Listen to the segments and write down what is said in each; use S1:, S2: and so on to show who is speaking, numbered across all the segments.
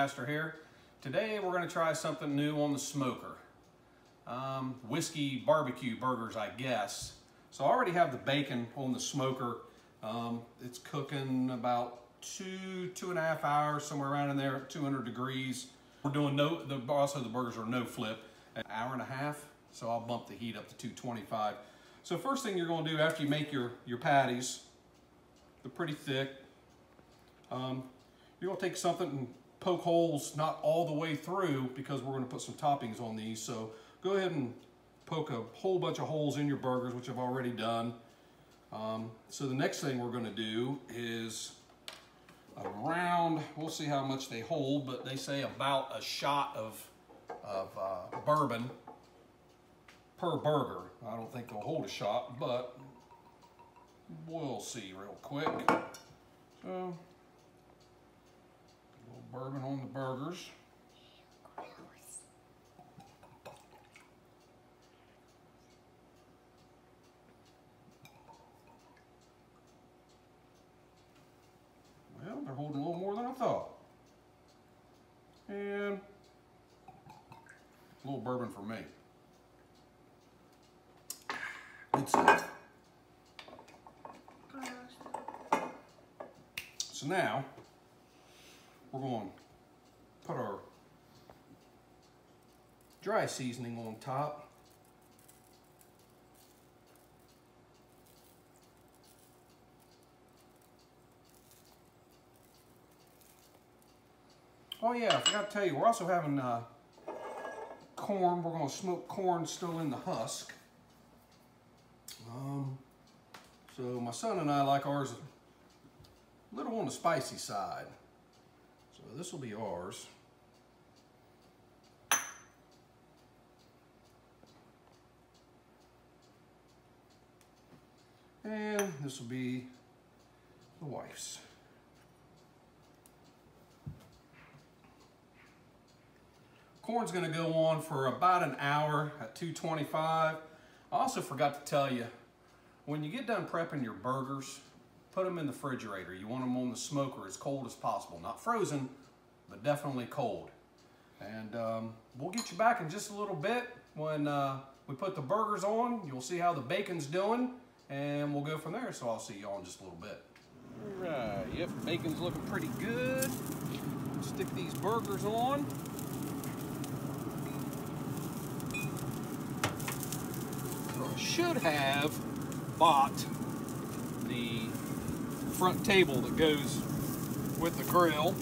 S1: Pastor here. Today we're going to try something new on the smoker. Whiskey barbecue burgers, I guess. So I already have the bacon on the smoker. It's cooking about 2.5 hours, somewhere around in there at 200 degrees. We're doing also the burgers are no flip, an hour and a half. So I'll bump the heat up to 225. So first thing you're going to do after you make your patties, they're pretty thick. You're going to take something and poke holes, not all the way through, because we're going to put some toppings on these. So go ahead and poke a whole bunch of holes in your burgers, which I've already done. So the next thing we're going to do is around, we'll see how much they hold, but they say about a shot of bourbon per burger. I don't think they'll hold a shot, but we'll see real quick. So, a little bourbon on the burgers. Well, they're holding a little more than I thought. And a little bourbon for me. Good stuff. So now, we're going to put our dry seasoning on top. Oh yeah, I forgot to tell you, we're also having corn. We're going to smoke corn still in the husk. So my son and I like ours a little on the spicy side. So this will be ours. And this will be the wife's. Corn's going to go on for about an hour at 225. I also forgot to tell you, when you get done prepping your burgers, put them in the refrigerator. You want them on the smoker as cold as possible. Not frozen, but definitely cold. And we'll get you back in just a little bit when we put the burgers on. You'll see how the bacon's doing, and we'll go from there. So I'll see y'all in just a little bit. All right, yep, bacon's looking pretty good. Stick these burgers on. I should have bought the front table that goes with the grill.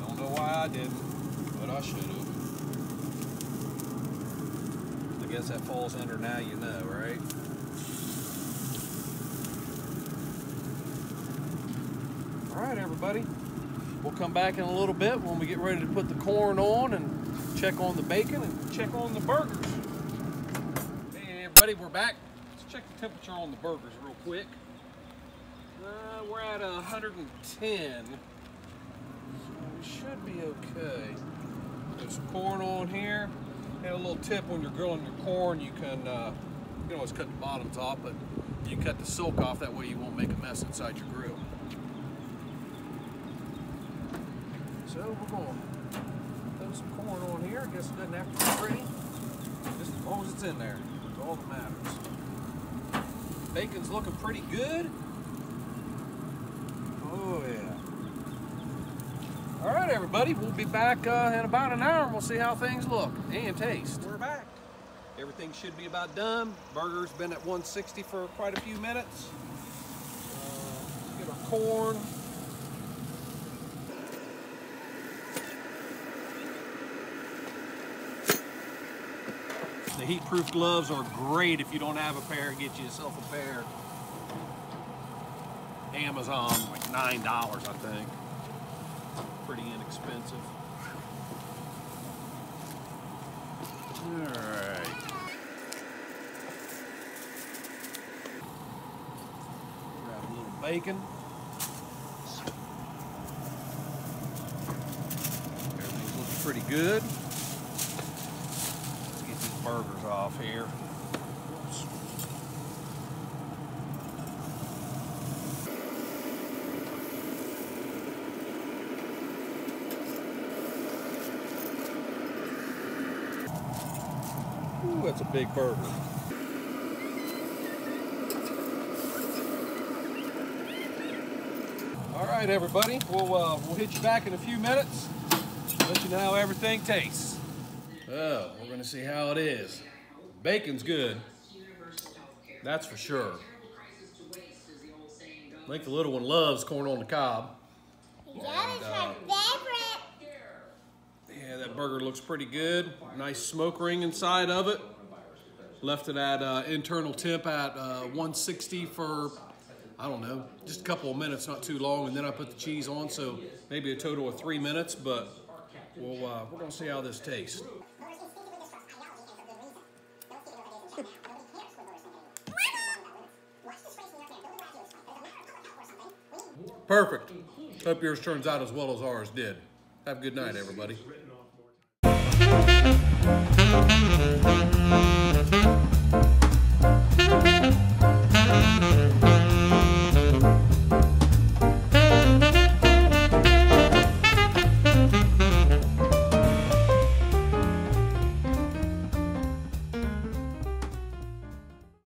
S1: Don't know why I didn't, but I should have. I guess that falls under now you know, right? All right, everybody. We'll come back in a little bit when we get ready to put the corn on and check on the bacon and check on the burgers. Everybody, we're back. Let's check the temperature on the burgers real quick. We're at 110, so we should be okay. There's some corn on here. And a little tip: when you're grilling your corn, you can always cut the bottoms off, but you cut the silk off. That way, you won't make a mess inside your grill. So we're going to throw some corn on here. I guess it doesn't have to be pretty, just as long as it's in there. All that matters. Bacon's looking pretty good. Oh yeah. All right, everybody, we'll be back in about an hour and we'll see how things look and taste. We're back. Everything should be about done. Burger's been at 160 for quite a few minutes. Let's get our corn. The heat-proof gloves are great. If you don't have a pair, get yourself a pair. Amazon, like $9, I think. Pretty inexpensive. All right. Grab a little bacon. Everything's looking pretty good. Burgers off here. Oops. Ooh, that's a big burger. All right, everybody. We'll hit you back in a few minutes. Let you know how everything tastes. Oh, we're gonna see how it is. Bacon's good. That's for sure. I think the little one loves corn on the cob.
S2: That is my favorite.
S1: Yeah, that burger looks pretty good. Nice smoke ring inside of it. Left it at internal temp at 160 for, I don't know, just a couple of minutes, not too long, and then I put the cheese on, so maybe a total of 3 minutes, but we're gonna see how this tastes. Perfect. Hope yours turns out as well as ours did. Have a good night, everybody.